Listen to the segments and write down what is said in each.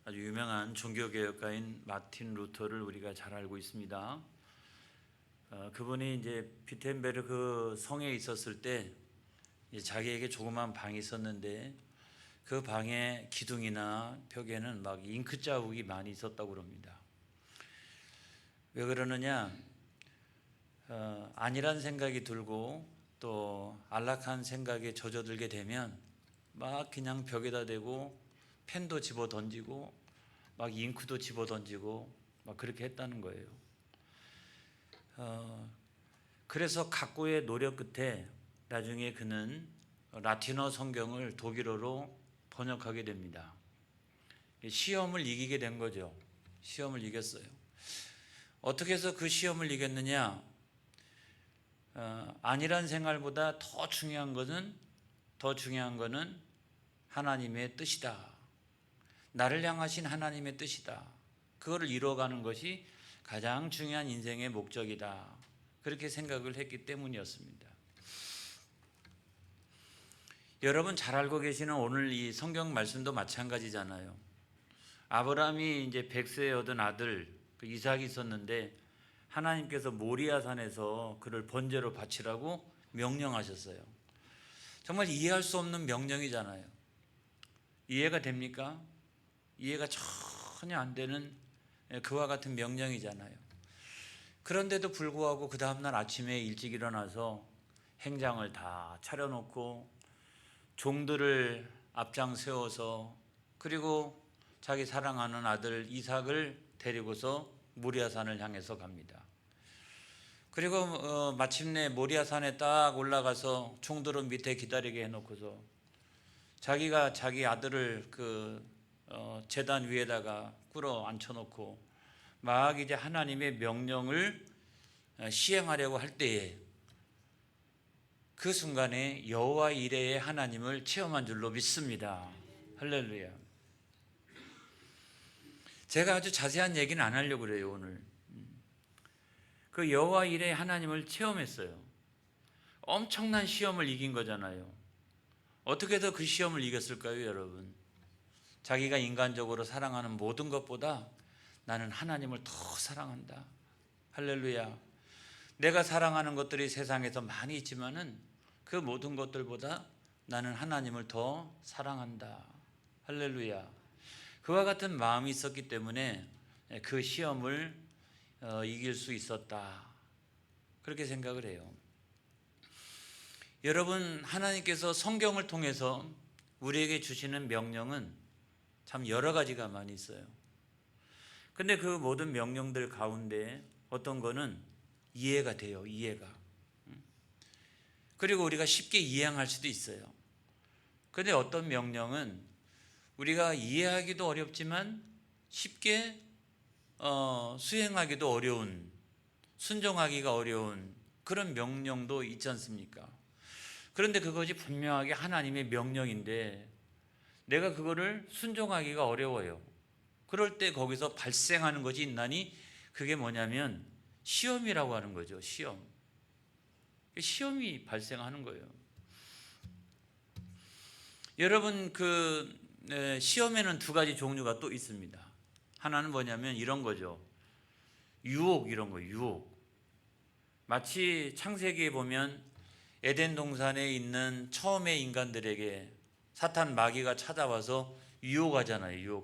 아주 유명한 종교개혁가인 마틴 루터를 우리가 잘 알고 있습니다. 그분이 이제 비텐베르크 성에 있었을 때 자기에게 조그만 방이 있었는데 그 방의 기둥이나 벽에는 막 잉크 자국이 많이 있었다고 그럽니다. 왜 그러느냐? 안일한 생각이 들고 또 안락한 생각에 젖어들게 되면 막 그냥 벽에다 대고 펜도 집어 던지고 막 잉크도 집어 던지고 막 그렇게 했다는 거예요. 그래서 각고의 노력 끝에 나중에 그는 라틴어 성경을 독일어로 번역하게 됩니다. 시험을 이기게 된 거죠. 시험을 이겼어요. 어떻게 해서 그 시험을 이겼느냐? 안일한 생활보다 더 중요한 거는 하나님의 뜻이다. 나를 향하신 하나님의 뜻이다. 그거를 이뤄가는 것이 가장 중요한 인생의 목적이다. 그렇게 생각을 했기 때문이었습니다. 여러분 잘 알고 계시는 오늘 이 성경 말씀도 마찬가지잖아요. 아브라함이 이제 100세에 얻은 아들 이삭이 있었는데 하나님께서 모리아산에서 그를 번제로 바치라고 명령하셨어요. 정말 이해할 수 없는 명령이잖아요. 이해가 됩니까? 이해가 전혀 안 되는 그와 같은 명령이잖아요. 그런데도 불구하고 그 다음날 아침에 일찍 일어나서 행장을 다 차려놓고 종들을 앞장 세워서 그리고 자기 사랑하는 아들 이삭을 데리고서 모리아산을 향해서 갑니다. 그리고 마침내 모리아산에 딱 올라가서 종들은 밑에 기다리게 해놓고서 자기가 자기 아들을 제단 위에다가 꿇어 앉혀놓고 막 이제 하나님의 명령을 시행하려고 할 때에 그 순간에 여호와 이레의 하나님을 체험한 줄로 믿습니다. 할렐루야. 제가 아주 자세한 얘기는 안 하려고 그래요. 오늘 그 여호와 이레의 하나님을 체험했어요. 엄청난 시험을 이긴 거잖아요. 어떻게 해서 그 시험을 이겼을까요, 여러분? 자기가 인간적으로 사랑하는 모든 것보다 나는 하나님을 더 사랑한다. 할렐루야. 내가 사랑하는 것들이 세상에서 많이 있지만은 그 모든 것들보다 나는 하나님을 더 사랑한다. 할렐루야. 그와 같은 마음이 있었기 때문에 그 시험을 이길 수 있었다. 그렇게 생각을 해요. 여러분, 하나님께서 성경을 통해서 우리에게 주시는 명령은 참 여러 가지가 많이 있어요. 근데 그 모든 명령들 가운데 어떤 거는 이해가 돼요. 이해가. 그리고 우리가 쉽게 이행할 수도 있어요. 근데 어떤 명령은 우리가 이해하기도 어렵지만 쉽게 수행하기도 어려운, 순종하기가 어려운 그런 명령도 있지 않습니까? 그런데 그것이 분명하게 하나님의 명령인데 내가 그거를 순종하기가 어려워요. 그럴 때 거기서 발생하는 것이 있나니 그게 뭐냐면 시험이라고 하는 거죠. 시험이 발생하는 거예요. 여러분 시험에는 두 가지 종류가 또 있습니다. 하나는 뭐냐면 이런 거죠. 유혹, 이런 거, 유혹. 마치 창세기에 보면 에덴 동산에 있는 처음의 인간들에게 사탄 마귀가 찾아와서 유혹하잖아요.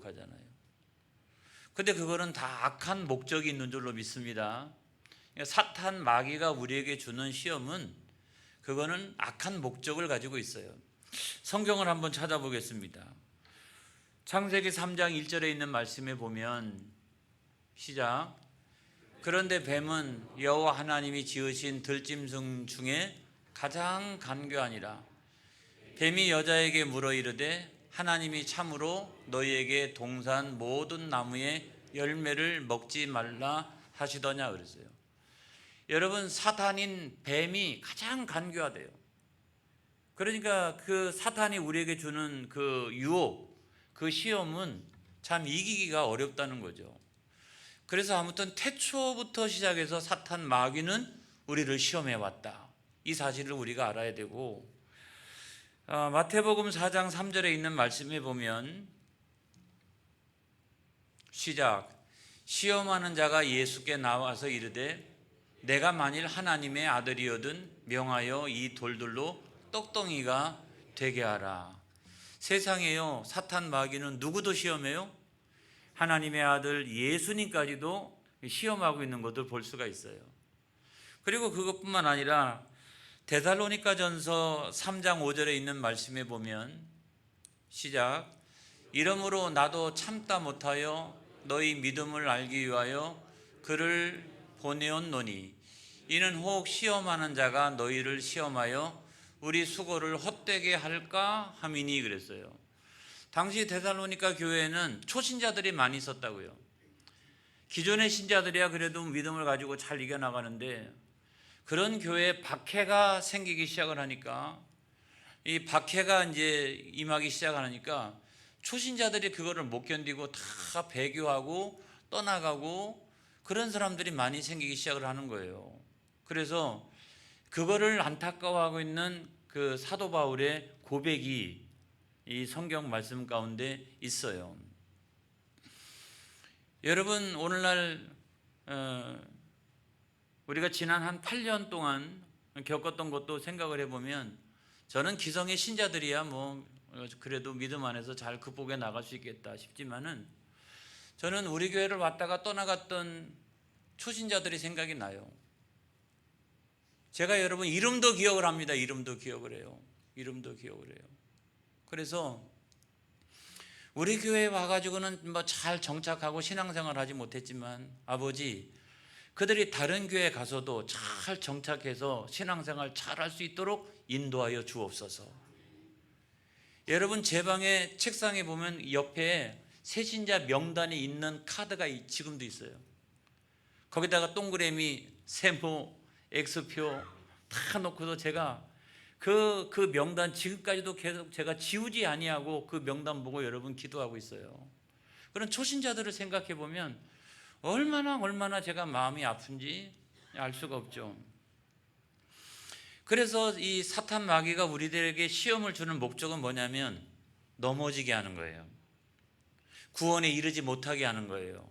근데 그거는 다 악한 목적이 있는 줄로 믿습니다. 사탄 마귀가 우리에게 주는 시험은 그거는 악한 목적을 가지고 있어요. 성경을 한번 찾아보겠습니다. 창세기 3장 1절에 있는 말씀에 보면 시작. 그런데 뱀은 여호와 하나님이 지으신 들짐승 중에 가장 간교하니라. 뱀이 여자에게 물어 이르되 하나님이 참으로 너희에게 동산 모든 나무의 열매를 먹지 말라 하시더냐 그랬어요. 여러분, 사탄인 뱀이 가장 간교하대요. 그러니까 그 사탄이 우리에게 주는 그 유혹, 그 시험은 참 이기기가 어렵다는 거죠. 그래서 아무튼 태초부터 시작해서 사탄 마귀는 우리를 시험해 왔다. 이 사실을 우리가 알아야 되고, 마태복음 4장 3절에 있는 말씀에 보면 시작. 시험하는 자가 예수께 나와서 이르되 내가 만일 하나님의 아들이거든 명하여 이 돌들로 떡덩이가 되게 하라. 세상에요, 사탄 마귀는 누구도 시험해요? 하나님의 아들 예수님까지도 시험하고 있는 것을 볼 수가 있어요. 그리고 그것뿐만 아니라 데살로니가전서 3장 5절에 있는 말씀에 보면 시작. 이러므로 나도 참다 못하여 너희 믿음을 알기 위하여 그를 보내었노니 이는 혹 시험하는 자가 너희를 시험하여 우리 수고를 헛되게 할까 함이니 그랬어요. 당시 데살로니가 교회에는 초신자들이 많이 있었다고요. 기존의 신자들이야 그래도 믿음을 가지고 잘 이겨나가는데 그런 교회에 박해가 생기기 시작을 하니까 이 박해가 이제 임하기 시작하니까 초신자들이 그거를 못 견디고 다 배교하고 떠나가고 그런 사람들이 많이 생기기 시작을 하는 거예요. 그래서 그거를 안타까워하고 있는 그 사도 바울의 고백이 이 성경 말씀 가운데 있어요. 여러분, 오늘날 우리가 지난 한 8년 동안 겪었던 것도 생각을 해보면 저는 기성의 신자들이야 뭐 그래도 믿음 안에서 잘 극복해 나갈 수 있겠다 싶지만은 저는 우리 교회를 왔다가 떠나갔던 초신자들이 생각이 나요. 제가 여러분 이름도 기억을 합니다. 이름도 기억을 해요. 이름도 기억을 해요. 그래서 우리 교회에 와가지고는 뭐 잘 정착하고 신앙생활 하지 못했지만 아버지 그들이 다른 교회에 가서도 잘 정착해서 신앙생활 잘 할 수 있도록 인도하여 주옵소서. 여러분 제 방의 책상에 보면 옆에 새신자 명단이 있는 카드가 지금도 있어요. 거기다가 동그라미, 세모, X표 다 놓고서 제가 그 명단 지금까지도 계속 제가 지우지 아니하고 그 명단 보고 여러분 기도하고 있어요. 그런 초신자들을 생각해 보면 얼마나 제가 마음이 아픈지 알 수가 없죠. 그래서 이 사탄 마귀가 우리들에게 시험을 주는 목적은 뭐냐면 넘어지게 하는 거예요. 구원에 이르지 못하게 하는 거예요.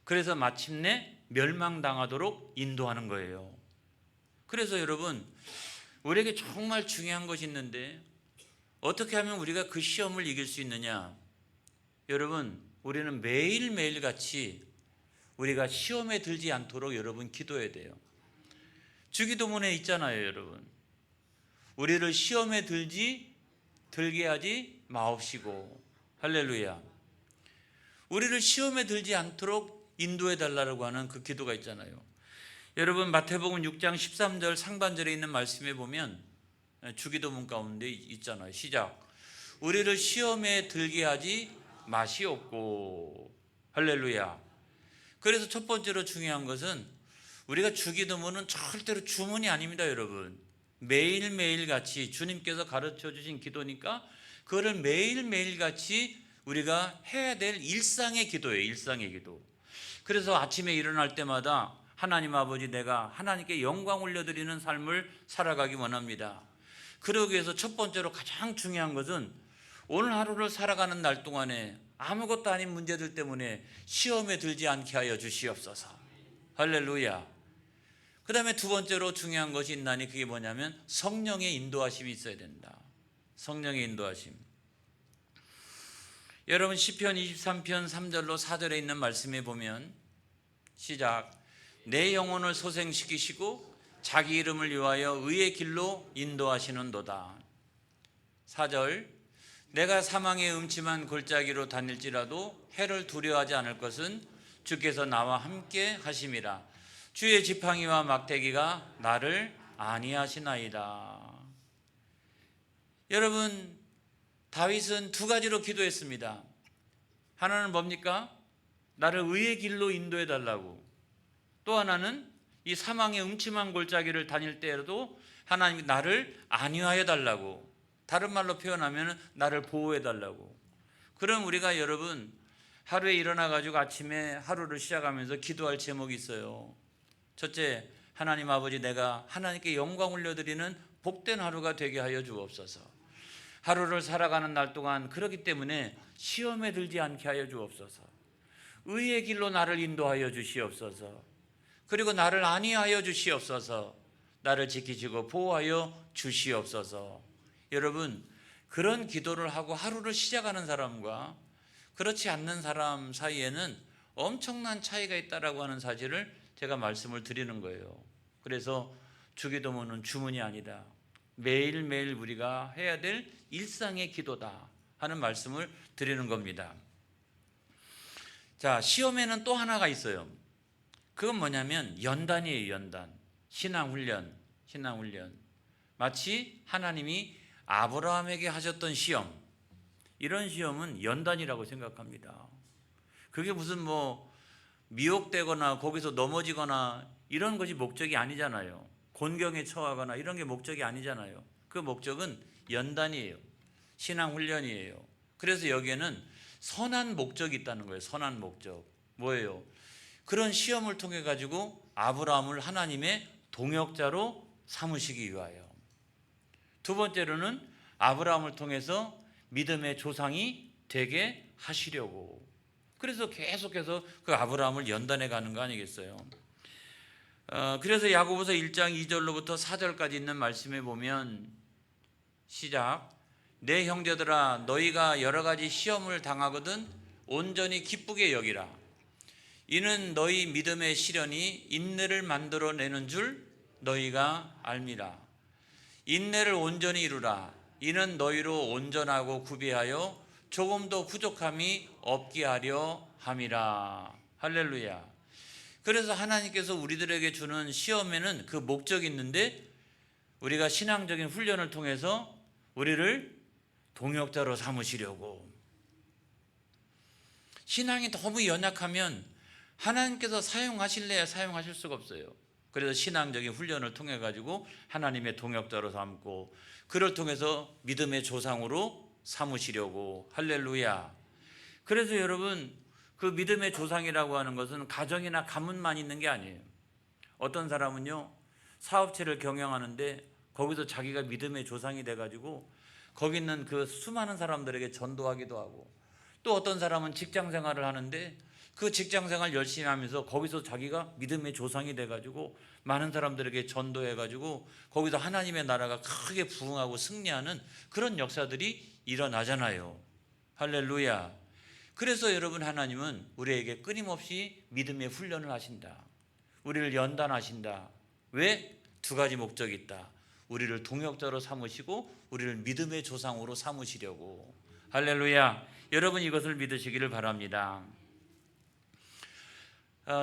그래서 마침내 멸망당하도록 인도하는 거예요. 그래서 여러분 우리에게 정말 중요한 것이 있는데 어떻게 하면 우리가 그 시험을 이길 수 있느냐? 여러분 우리는 매일매일 같이 우리가 시험에 들지 않도록 여러분 기도해야 돼요. 주기도문에 있잖아요, 여러분. 우리를 시험에 들게 하지 마옵시고. 할렐루야. 우리를 시험에 들지 않도록 인도해 달라고 하는 그 기도가 있잖아요. 여러분 마태복음 6장 13절 상반절에 있는 말씀에 보면 주기도문 가운데 있잖아요. 시작. 우리를 시험에 들게 하지 마시옵고. 할렐루야. 그래서 첫 번째로 중요한 것은 우리가 주기도문은 절대로 주문이 아닙니다, 여러분. 매일매일 같이 주님께서 가르쳐 주신 기도니까 그거를 매일매일 같이 우리가 해야 될 일상의 기도예요. 일상의 기도. 그래서 아침에 일어날 때마다 하나님 아버지 내가 하나님께 영광 올려드리는 삶을 살아가기 원합니다. 그러기 위해서 첫 번째로 가장 중요한 것은 오늘 하루를 살아가는 날 동안에 아무것도 아닌 문제들 때문에 시험에 들지 않게 하여 주시옵소서. 할렐루야. 그 다음에 두 번째로 중요한 것이 있나니 그게 뭐냐면 성령의 인도하심이 있어야 된다. 성령의 인도하심. 여러분 시편 23편 3절로 4절에 있는 말씀에 보면 시작. 내 영혼을 소생시키시고 자기 이름을 위하여 의의 길로 인도하시는도다. 4절. 내가 사망의 음침한 골짜기로 다닐지라도 해를 두려워하지 않을 것은 주께서 나와 함께 하심이라. 주의 지팡이와 막대기가 나를 안위하시나이다. 여러분 다윗은 두 가지로 기도했습니다. 하나는 뭡니까? 나를 의의 길로 인도해 달라고. 또 하나는 이 사망의 음침한 골짜기를 다닐 때라도 하나님이 나를 안위하여 달라고. 다른 말로 표현하면 나를 보호해 달라고. 그럼 우리가 여러분 하루에 일어나 가지고 아침에 하루를 시작하면서 기도할 제목이 있어요. 첫째, 하나님 아버지 내가 하나님께 영광 올려드리는 복된 하루가 되게 하여 주옵소서. 하루를 살아가는 날 동안 그렇기 때문에 시험에 들지 않게 하여 주옵소서. 의의 길로 나를 인도하여 주시옵소서. 그리고 나를 안위하여 주시옵소서. 나를 지키시고 보호하여 주시옵소서. 여러분, 그런 기도를 하고 하루를 시작하는 사람과 그렇지 않는 사람 사이에는 엄청난 차이가 있다라고 하는 사실을 제가 말씀을 드리는 거예요. 그래서 주기도문은 주문이 아니다. 매일매일 우리가 해야 될 일상의 기도다 하는 말씀을 드리는 겁니다. 자, 시험에는 또 하나가 있어요. 그건 뭐냐면 연단이에요. 연단. 신앙훈련. 마치 하나님이 아브라함에게 하셨던 시험, 이런 시험은 연단이라고 생각합니다. 그게 무슨 미혹되거나 거기서 넘어지거나 이런 것이 목적이 아니잖아요. 곤경에 처하거나 이런 게 목적이 아니잖아요. 그 목적은 연단이에요. 신앙훈련이에요. 그래서 여기에는 선한 목적이 있다는 거예요. 선한 목적. 뭐예요? 그런 시험을 통해 가지고 아브라함을 하나님의 동역자로 삼으시기 위하여. 두 번째로는 아브라함을 통해서 믿음의 조상이 되게 하시려고. 그래서 계속해서 그 아브라함을 연단해 가는 거 아니겠어요? 그래서 야고보서 1장 2절로부터 4절까지 있는 말씀에 보면 시작. 내 형제들아, 너희가 여러 가지 시험을 당하거든 온전히 기쁘게 여기라. 이는 너희 믿음의 시련이 인내를 만들어내는 줄 너희가 알미라. 인내를 온전히 이루라. 이는 너희로 온전하고 구비하여 조금도 부족함이 없게 하려 함이라. 할렐루야. 그래서 하나님께서 우리들에게 주는 시험에는 그 목적이 있는데, 우리가 신앙적인 훈련을 통해서 우리를 동역자로 삼으시려고. 신앙이 너무 연약하면 하나님께서 사용하실래야 사용하실 수가 없어요. 그래서 신앙적인 훈련을 통해 가지고 하나님의 동역자로 삼고, 그를 통해서 믿음의 조상으로 삼으시려고. 할렐루야. 그래서 여러분, 그 믿음의 조상이라고 하는 것은 가정이나 가문만 있는 게 아니에요. 어떤 사람은요, 사업체를 경영하는데 거기서 자기가 믿음의 조상이 돼가지고 거기 있는 그 수많은 사람들에게 전도하기도 하고, 또 어떤 사람은 직장 생활을 하는데 그 직장 생활 열심히 하면서 거기서 자기가 믿음의 조상이 돼가지고 많은 사람들에게 전도해가지고 거기서 하나님의 나라가 크게 부흥하고 승리하는 그런 역사들이 일어나잖아요. 할렐루야. 그래서 여러분, 하나님은 우리에게 끊임없이 믿음의 훈련을 하신다. 우리를 연단하신다. 왜? 두 가지 목적이 있다. 우리를 동역자로 삼으시고 우리를 믿음의 조상으로 삼으시려고. 할렐루야. 여러분, 이것을 믿으시기를 바랍니다.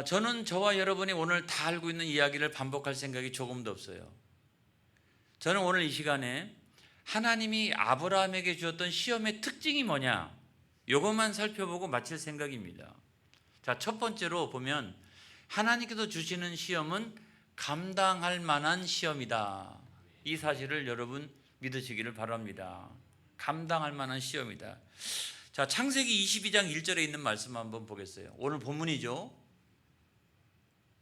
저는 저와 여러분이 오늘 다 알고 있는 이야기를 반복할 생각이 조금도 없어요. 저는 오늘 이 시간에 하나님이 아브라함에게 주었던 시험의 특징이 뭐냐, 이것만 살펴보고 마칠 생각입니다. 자, 첫 번째로 보면 하나님께서 주시는 시험은 감당할 만한 시험이다. 이 사실을 여러분 믿으시기를 바랍니다. 감당할 만한 시험이다. 자, 창세기 22장 1절에 있는 말씀 한번 보겠어요. 오늘 본문이죠.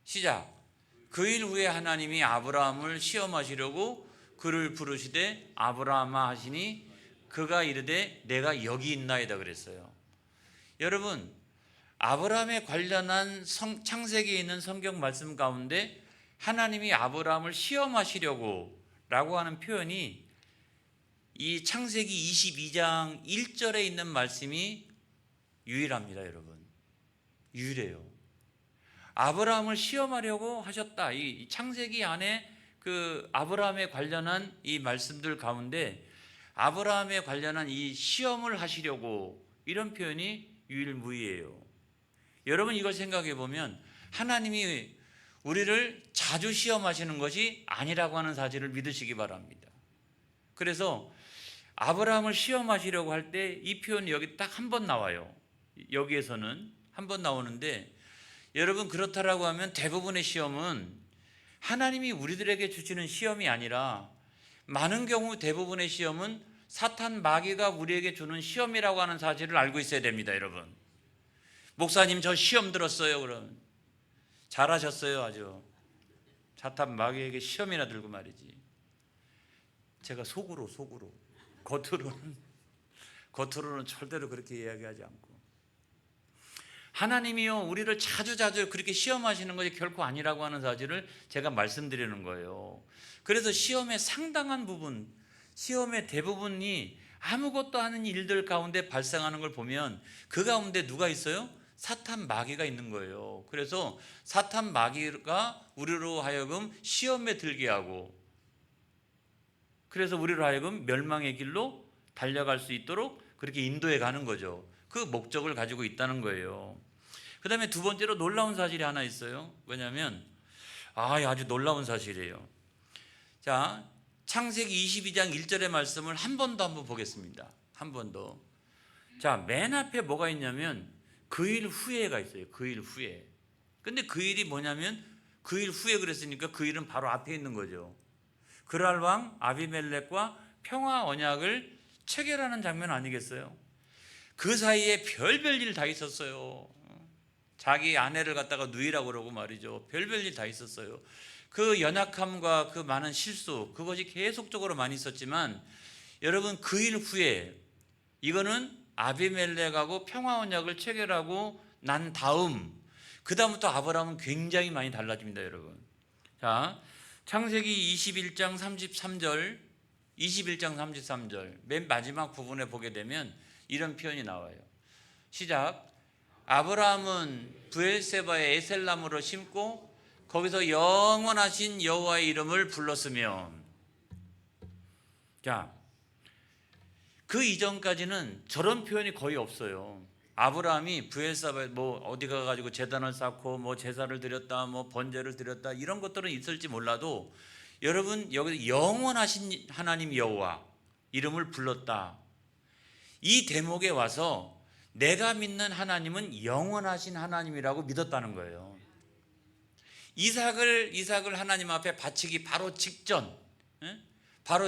시작. 그 일 후에 하나님이 아브라함을 시험하시려고 그를 부르시되 아브라함아 하시니 그가 이르되 내가 여기 있나이다 그랬어요. 여러분, 아브라함에 관련한 창세기에 있는 성경 말씀 가운데 하나님이 아브라함을 시험하시려고 라고 하는 표현이 이 창세기 22장 1절에 있는 말씀이 유일합니다. 여러분, 유일해요. 아브라함을 시험하려고 하셨다. 이 창세기 안에 그 아브라함에 관련한 이 말씀들 가운데 아브라함에 관련한 이 시험을 하시려고, 이런 표현이 유일무이해요. 여러분, 이걸 생각해 보면 하나님이 우리를 자주 시험하시는 것이 아니라고 하는 사실을 믿으시기 바랍니다. 그래서 아브라함을 시험하시려고 할 때 이 표현이 여기 딱 한 번 나와요. 여기에서는 한 번 나오는데, 여러분, 그렇다라고 하면 대부분의 시험은 하나님이 우리들에게 주시는 시험이 아니라, 많은 경우 대부분의 시험은 사탄 마귀가 우리에게 주는 시험이라고 하는 사실을 알고 있어야 됩니다. 여러분, 목사님 저 시험 들었어요. 그럼 잘하셨어요. 아주 사탄 마귀에게 시험이나 들고 말이지. 제가 속으로 겉으로는 절대로 그렇게 이야기하지 않고, 하나님이요 우리를 자주자주 그렇게 시험하시는 것이 결코 아니라고 하는 사실을 제가 말씀드리는 거예요. 그래서 시험의 상당한 부분, 시험의 대부분이 아무것도 아닌 일들 가운데 발생하는 걸 보면 그 가운데 누가 있어요? 사탄 마귀가 있는 거예요. 그래서 사탄 마귀가 우리로 하여금 시험에 들게 하고, 그래서 우리로 하여금 멸망의 길로 달려갈 수 있도록 그렇게 인도해 가는 거죠. 그 목적을 가지고 있다는 거예요. 그 다음에 두 번째로 놀라운 사실이 하나 있어요. 뭐냐면 아주 놀라운 사실이에요. 자, 창세기 22장 1절의 말씀을 한 번 더 한번 보겠습니다. 한 번 더. 자, 맨 앞에 뭐가 있냐면 그 일 후에가 있어요. 그 일 후에. 근데 그 일이 뭐냐면 그 일 후에 그랬으니까 그 일은 바로 앞에 있는 거죠. 그랄 왕 아비멜렉과 평화 언약을 체결하는 장면 아니겠어요? 그 사이에 별별 일 다 있었어요. 자기 아내를 갖다가 누이라고 그러고 말이죠. 별별 일 다 있었어요. 그 연약함과 그 많은 실수, 그것이 계속적으로 많이 있었지만 여러분 그 일 후에 이거는 아비멜렉하고 평화 언약을 체결하고 난 다음 그 다음부터 아브라함은 굉장히 많이 달라집니다, 여러분. 자, 창세기 21장 33절, 21장 33절 맨 마지막 부분에 보게 되면 이런 표현이 나와요. 시작. 아브라함은 브엘세바의 에셀나무를 심고 거기서 영원하신 여호와의 이름을 불렀으며. 자, 그 이전까지는 저런 표현이 거의 없어요. 아브라함이 브엘세바에 어디 가가지고 제단을 쌓고 제사를 드렸다, 번제를 드렸다 이런 것들은 있을지 몰라도 여러분 여기 영원하신 하나님 여호와 이름을 불렀다. 이 대목에 와서 내가 믿는 하나님은 영원하신 하나님이라고 믿었다는 거예요. 이삭을 하나님 앞에 바치기 바로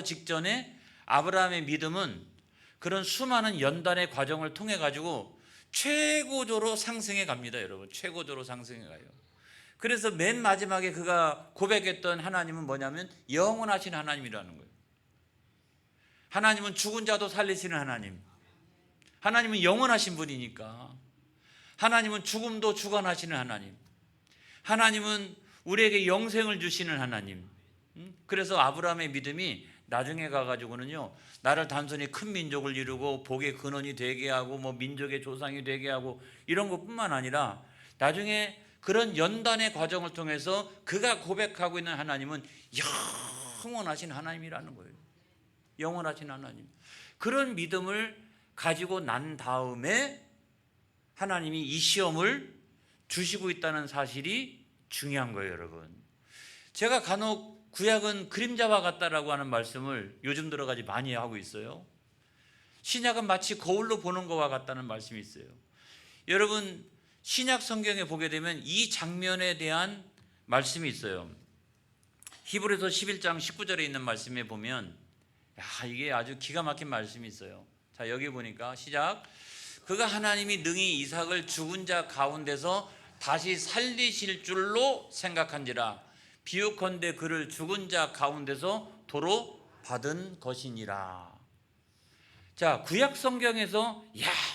직전에 아브라함의 믿음은 그런 수많은 연단의 과정을 통해 가지고 최고조로 상승해 갑니다, 여러분. 최고조로 상승해 가요. 그래서 맨 마지막에 그가 고백했던 하나님은 뭐냐면 영원하신 하나님이라는 거예요. 하나님은 죽은 자도 살리시는 하나님. 하나님은 영원하신 분이니까. 하나님은 죽음도 주관하시는 하나님. 하나님은 우리에게 영생을 주시는 하나님. 그래서 아브라함의 믿음이 나중에 가가지고는요, 나를 단순히 큰 민족을 이루고 복의 근원이 되게 하고 민족의 조상이 되게 하고 이런 것뿐만 아니라 나중에 그런 연단의 과정을 통해서 그가 고백하고 있는 하나님은 영원하신 하나님이라는 거예요. 영원하신 하나님. 그런 믿음을 가지고 난 다음에 하나님이 이 시험을 주시고 있다는 사실이 중요한 거예요, 여러분. 제가 간혹 구약은 그림자와 같다라고 하는 말씀을 요즘 들어가지 많이 하고 있어요. 신약은 마치 거울로 보는 것과 같다는 말씀이 있어요. 여러분 신약 성경에 보게 되면 이 장면에 대한 말씀이 있어요. 히브리서 11장 19절에 있는 말씀에 보면 이게 아주 기가 막힌 말씀이 있어요. 자, 여기 보니까 시작. 그가 하나님이 능히 이삭을 죽은 자 가운데서 다시 살리실 줄로 생각한지라 비유컨대 그를 죽은 자 가운데서 도로 받은 것이니라. 자, 구약 성경에서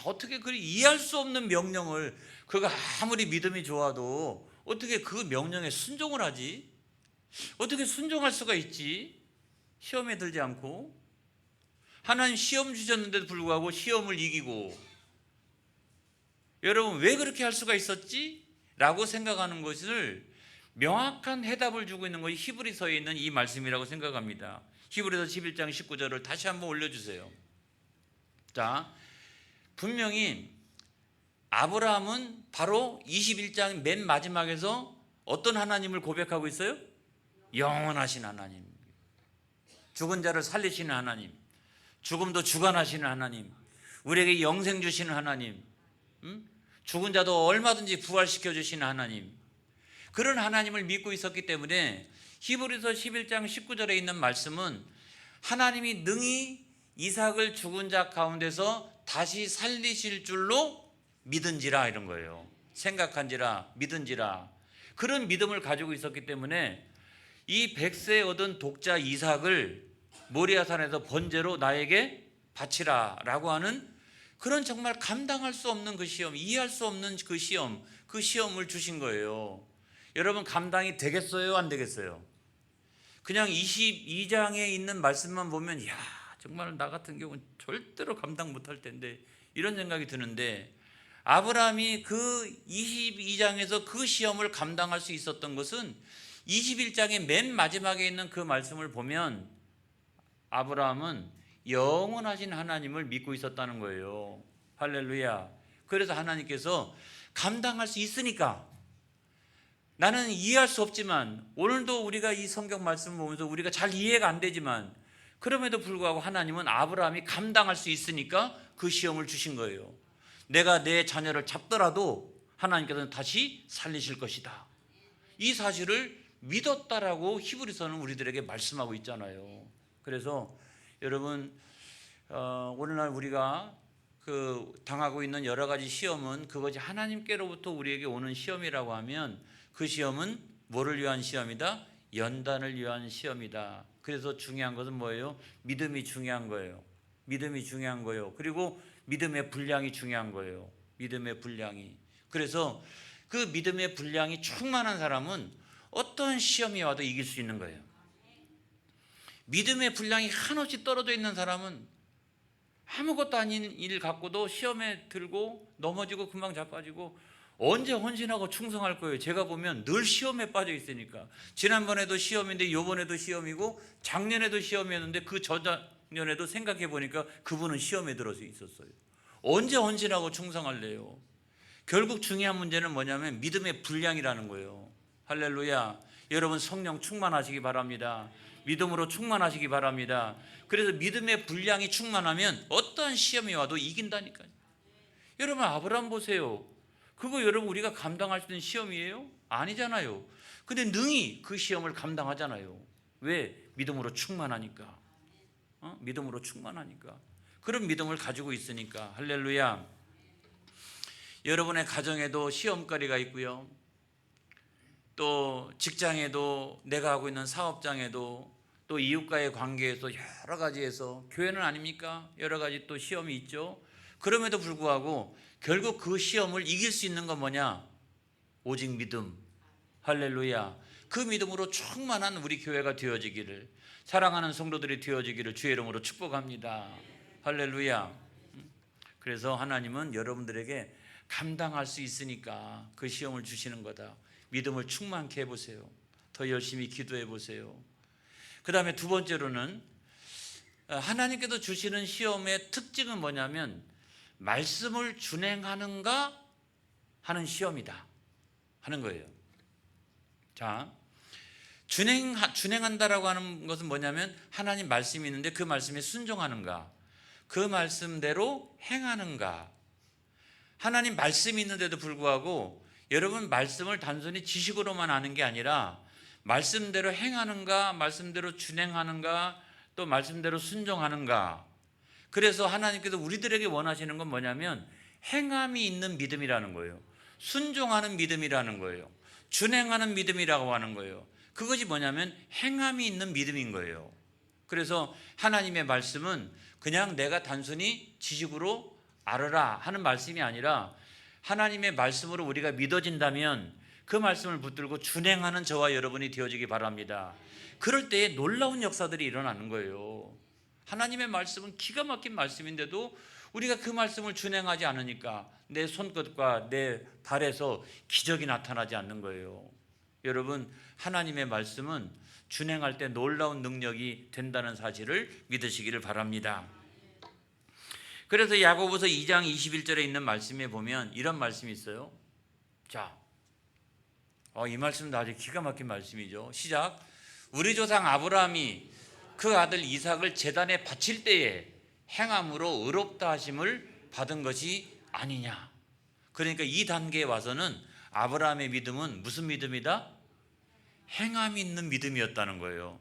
어떻게 그 이해할 수 없는 명령을 그가 아무리 믿음이 좋아도 어떻게 그 명령에 순종을 하지? 어떻게 순종할 수가 있지? 시험에 들지 않고. 하나님 시험 주셨는데도 불구하고 시험을 이기고. 여러분 왜 그렇게 할 수가 있었지? 라고 생각하는 것을 명확한 해답을 주고 있는 것이 히브리서에 있는 이 말씀이라고 생각합니다. 히브리서 11장 19절을 다시 한번 올려주세요. 자, 분명히 아브라함은 바로 21장 맨 마지막에서 어떤 하나님을 고백하고 있어요? 영원하신 하나님, 죽은 자를 살리시는 하나님, 죽음도 주관하시는 하나님, 우리에게 영생 주시는 하나님, 죽은 자도 얼마든지 부활시켜 주시는 하나님, 그런 하나님을 믿고 있었기 때문에 히브리서 11장 19절에 있는 말씀은 하나님이 능히 이삭을 죽은 자 가운데서 다시 살리실 줄로 믿은지라 이런 거예요. 생각한지라, 믿은지라. 그런 믿음을 가지고 있었기 때문에 이 100세 얻은 독자 이삭을 모리아산에서 번제로 나에게 바치라 라고 하는 그런 정말 감당할 수 없는 그 시험, 이해할 수 없는 그 시험, 그 시험을 주신 거예요. 여러분 감당이 되겠어요? 안 되겠어요? 그냥 22장에 있는 말씀만 보면 야 정말 나 같은 경우는 절대로 감당 못할 텐데 이런 생각이 드는데, 아브라함이 그 22장에서 그 시험을 감당할 수 있었던 것은 21장의 맨 마지막에 있는 그 말씀을 보면 아브라함은 영원하신 하나님을 믿고 있었다는 거예요. 할렐루야. 그래서 하나님께서 감당할 수 있으니까, 나는 이해할 수 없지만, 오늘도 우리가 이 성경 말씀을 보면서 우리가 잘 이해가 안 되지만 그럼에도 불구하고 하나님은 아브라함이 감당할 수 있으니까 그 시험을 주신 거예요. 내가 내 자녀를 잡더라도 하나님께서는 다시 살리실 것이다. 이 사실을 믿었다라고 히브리서는 우리들에게 말씀하고 있잖아요. 그래서 여러분 오늘날 우리가 당하고 있는 여러 가지 시험은 그것이 하나님께로부터 우리에게 오는 시험이라고 하면 그 시험은 뭐를 위한 시험이다? 연단을 위한 시험이다. 그래서 중요한 것은 뭐예요? 믿음이 중요한 거예요. 믿음이 중요한 거예요. 그리고 믿음의 분량이 중요한 거예요. 믿음의 분량이. 그래서 그 믿음의 분량이 충만한 사람은 어떤 시험이 와도 이길 수 있는 거예요. 믿음의 분량이 한없이 떨어져 있는 사람은 아무것도 아닌 일 갖고도 시험에 들고 넘어지고 금방 자빠지고 언제 헌신하고 충성할 거예요. 제가 보면 늘 시험에 빠져 있으니까. 지난번에도 시험인데 이번에도 시험이고 작년에도 시험이었는데 그 저작년에도 생각해 보니까 그분은 시험에 들어서 있었어요. 언제 헌신하고 충성할래요? 결국 중요한 문제는 뭐냐면 믿음의 분량이라는 거예요. 할렐루야. 여러분 성령 충만하시기 바랍니다. 믿음으로 충만하시기 바랍니다. 그래서 믿음의 분량이 충만하면 어떠한 시험이 와도 이긴다니까요. 여러분 아브라함 보세요. 그거 여러분 우리가 감당할 수 있는 시험이에요? 아니잖아요. 근데 능히 그 시험을 감당하잖아요. 왜? 믿음으로 충만하니까. 믿음으로 충만하니까. 그런 믿음을 가지고 있으니까. 할렐루야. 여러분의 가정에도 시험거리가 있고요. 또 직장에도, 내가 하고 있는 사업장에도, 또 이웃과의 관계에서 여러 가지에서, 교회는 아닙니까? 여러 가지 또 시험이 있죠. 그럼에도 불구하고 결국 그 시험을 이길 수 있는 건 뭐냐? 오직 믿음. 할렐루야. 그 믿음으로 충만한 우리 교회가 되어지기를, 사랑하는 성도들이 되어지기를 주의 이름으로 축복합니다. 할렐루야. 그래서 하나님은 여러분들에게 감당할 수 있으니까 그 시험을 주시는 거다. 믿음을 충만케 해보세요. 더 열심히 기도해 보세요. 그 다음에 두 번째로는 하나님께서 주시는 시험의 특징은 뭐냐면 말씀을 준행하는가 하는 시험이다 하는 거예요. 자, 준행한다라고 하는 것은 뭐냐면 하나님 말씀이 있는데 그 말씀에 순종하는가, 그 말씀대로 행하는가. 하나님 말씀이 있는데도 불구하고 여러분 말씀을 단순히 지식으로만 아는 게 아니라 말씀대로 행하는가, 말씀대로 준행하는가, 또 말씀대로 순종하는가. 그래서 하나님께서 우리들에게 원하시는 건 뭐냐면 행함이 있는 믿음이라는 거예요. 순종하는 믿음이라는 거예요. 준행하는 믿음이라고 하는 거예요. 그것이 뭐냐면 행함이 있는 믿음인 거예요. 그래서 하나님의 말씀은 그냥 내가 단순히 지식으로 알아라 하는 말씀이 아니라 하나님의 말씀으로 우리가 믿어진다면 그 말씀을 붙들고 준행하는 저와 여러분이 되어지기 바랍니다. 그럴 때에 놀라운 역사들이 일어나는 거예요. 하나님의 말씀은 기가 막힌 말씀인데도 우리가 그 말씀을 준행하지 않으니까 내 손끝과 내 발에서 기적이 나타나지 않는 거예요. 여러분 하나님의 말씀은 준행할 때 놀라운 능력이 된다는 사실을 믿으시기를 바랍니다. 그래서 야고보서 2장 21절에 있는 말씀에 보면 이런 말씀이 있어요. 자, 이 말씀도 아주 기가 막힌 말씀이죠. 시작. 우리 조상 아브라함이 그 아들 이삭을 제단에 바칠 때에 행함으로 의롭다 하심을 받은 것이 아니냐. 그러니까 이 단계에 와서는 아브라함의 믿음은 무슨 믿음이다? 행함이 있는 믿음이었다는 거예요.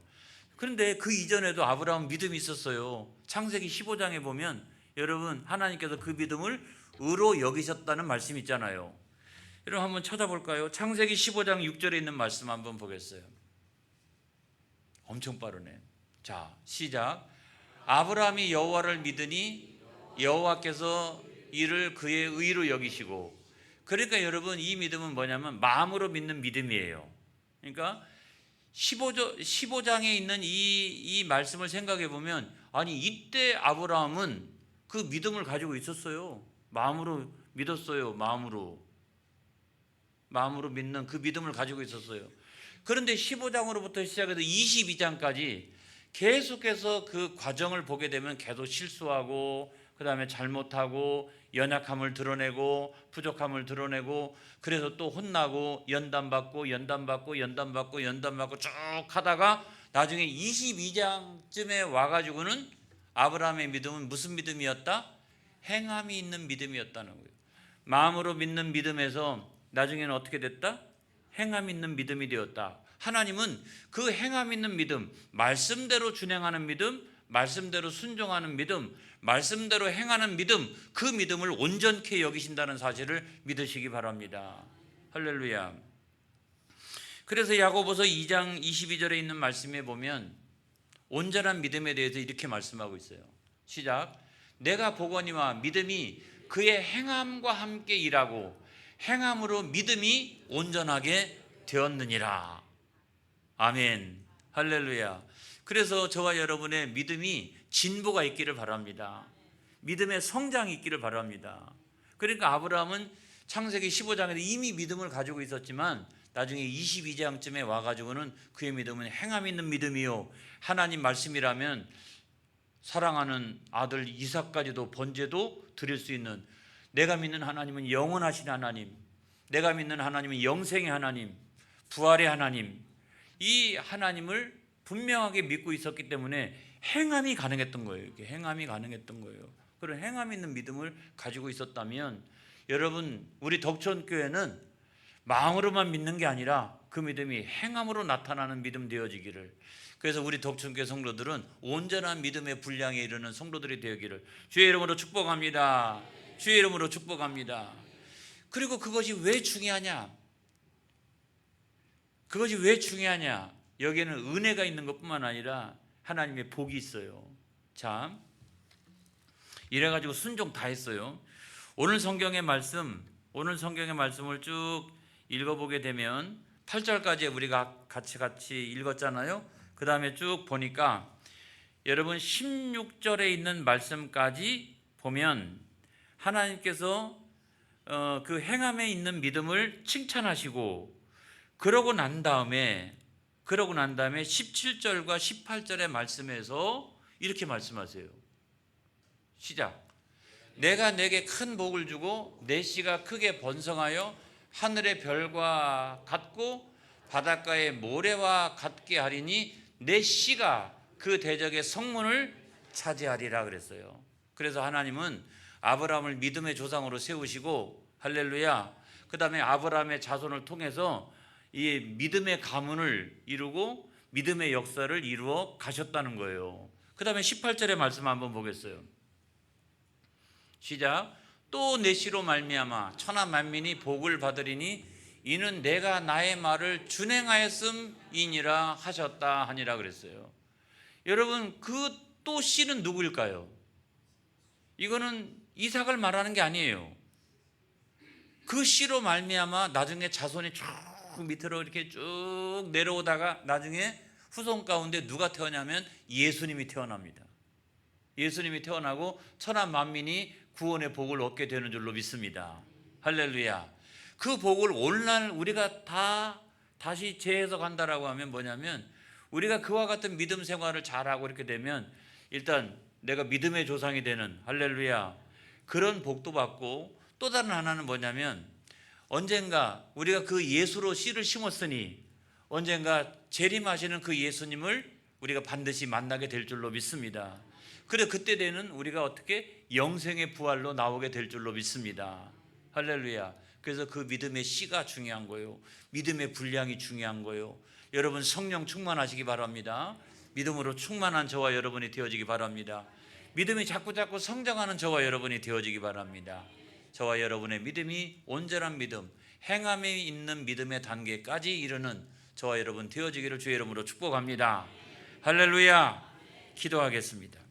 그런데 그 이전에도 아브라함 믿음이 있었어요. 창세기 15장에 보면 여러분 하나님께서 그 믿음을 의로 여기셨다는 말씀이 있잖아요. 여러분 한번 찾아볼까요? 창세기 15장 6절에 있는 말씀 한번 보겠어요. 엄청 빠르네. 자, 시작. 아브라함이 여호와를 믿으니 여호와께서 이를 그의 의로 여기시고. 그러니까 여러분, 이 믿음은 뭐냐면 마음으로 믿는 믿음이에요. 그러니까 15장에 있는 이 말씀을 생각해 보면, 아니 이때 아브라함은 그 믿음을 가지고 있었어요. 마음으로 믿었어요. 마음으로 믿는 그 믿음을 가지고 있었어요. 그런데 15장으로부터 시작해서 22장까지 계속해서 그 과정을 보게 되면 계속 실수하고, 그 다음에 잘못하고, 연약함을 드러내고, 부족함을 드러내고, 그래서 또 혼나고, 연단받고 쭉 하다가 나중에 22장쯤에 와가지고는 아브라함의 믿음은 무슨 믿음이었다? 행함이 있는 믿음이었다는 거예요. 마음으로 믿는 믿음에서 나중에는 어떻게 됐다? 행함 있는 믿음이 되었다. 하나님은 그 행함 있는 믿음, 말씀대로 준행하는 믿음, 말씀대로 순종하는 믿음, 말씀대로 행하는 믿음, 그 믿음을 온전케 여기신다는 사실을 믿으시기 바랍니다. 할렐루야. 그래서 야고보서 2장 22절에 있는 말씀에 보면 온전한 믿음에 대해서 이렇게 말씀하고 있어요. 시작. 내가 보거니와 믿음이 그의 행함과 함께 일하고 행함으로 믿음이 온전하게 되었느니라. 아멘. 할렐루야. 그래서 저와 여러분의 믿음이 진보가 있기를 바랍니다. 믿음의 성장이 있기를 바랍니다. 그러니까 아브라함은 창세기 15장에서 이미 믿음을 가지고 있었지만 나중에 22장쯤에 와가지고는 그의 믿음은 행함 있는 믿음이요, 하나님 말씀이라면 사랑하는 아들 이삭까지도 번제도 드릴 수 있는, 내가 믿는 하나님은 영원하신 하나님, 내가 믿는 하나님은 영생의 하나님, 부활의 하나님, 이 하나님을 분명하게 믿고 있었기 때문에 행함이 가능했던 거예요. 이렇게 행함이 가능했던 거예요. 그런 행함 있는 믿음을 가지고 있었다면, 여러분, 우리 덕천교회는 마음으로만 믿는 게 아니라 그 믿음이 행함으로 나타나는 믿음 되어지기를, 그래서 우리 덕천교회 성도들은 온전한 믿음의 분량에 이르는 성도들이 되기를 주의 이름으로 축복합니다. 주의 이름으로 축복합니다. 그리고 그것이 왜 중요하냐? 그것이 왜 중요하냐? 여기에는 은혜가 있는 것뿐만 아니라 하나님의 복이 있어요. 자, 이래가지고 순종 다 했어요. 오늘 성경의 말씀을 쭉 읽어보게 되면 8절까지 우리가 같이 읽었잖아요. 그 다음에 쭉 보니까 여러분 16절에 있는 말씀까지 보면 하나님께서 그 행함에 있는 믿음을 칭찬하시고, 그러고 난 다음에 17절과 18절의 말씀에서 이렇게 말씀하세요. 시작. 내가 내게 큰 복을 주고 내 씨가 크게 번성하여 하늘의 별과 같고 바닷가의 모래와 같게 하리니 내 씨가 그 대적의 성문을 차지하리라 그랬어요. 그래서 하나님은 아브라함을 믿음의 조상으로 세우시고, 할렐루야, 그 다음에 아브라함의 자손을 통해서 이 믿음의 가문을 이루고 믿음의 역사를 이루어 가셨다는 거예요. 그 다음에 18절의 말씀 한번 보겠어요. 시작. 또 내 씨로 말미암아 천하 만민이 복을 받으리니 이는 내가 나의 말을 준행하였음이니라 하셨다 하니라 그랬어요. 여러분, 그 또 씨는 누구일까요? 이거는 이삭을 말하는 게 아니에요. 그 씨로 말미암아 나중에 자손이 쭉 밑으로 이렇게 쭉 내려오다가 나중에 후손 가운데 누가 태어나면 예수님이 태어납니다. 예수님이 태어나고 천하 만민이 구원의 복을 얻게 되는 줄로 믿습니다. 할렐루야. 그 복을 오늘날 우리가 다시 재해석한다라고 하면 뭐냐면, 우리가 그와 같은 믿음 생활을 잘하고 이렇게 되면 일단 내가 믿음의 조상이 되는, 할렐루야, 그런 복도 받고, 또 다른 하나는 뭐냐면 언젠가 우리가 그 예수로 씨를 심었으니 언젠가 재림하시는 그 예수님을 우리가 반드시 만나게 될 줄로 믿습니다. 그래 그때 되는 우리가 어떻게 영생의 부활로 나오게 될 줄로 믿습니다. 할렐루야. 그래서 그 믿음의 씨가 중요한 거예요. 믿음의 분량이 중요한 거예요. 여러분 성령 충만하시기 바랍니다. 믿음으로 충만한 저와 여러분이 되어지기 바랍니다. 믿음이 자꾸 성장하는 저와 여러분이 되어지기 바랍니다. 저와 여러분의 믿음이 온전한 믿음, 행함에 있는 믿음의 단계까지 이르는 저와 여러분 되어지기를 주의 이름으로 축복합니다. 할렐루야. 기도하겠습니다.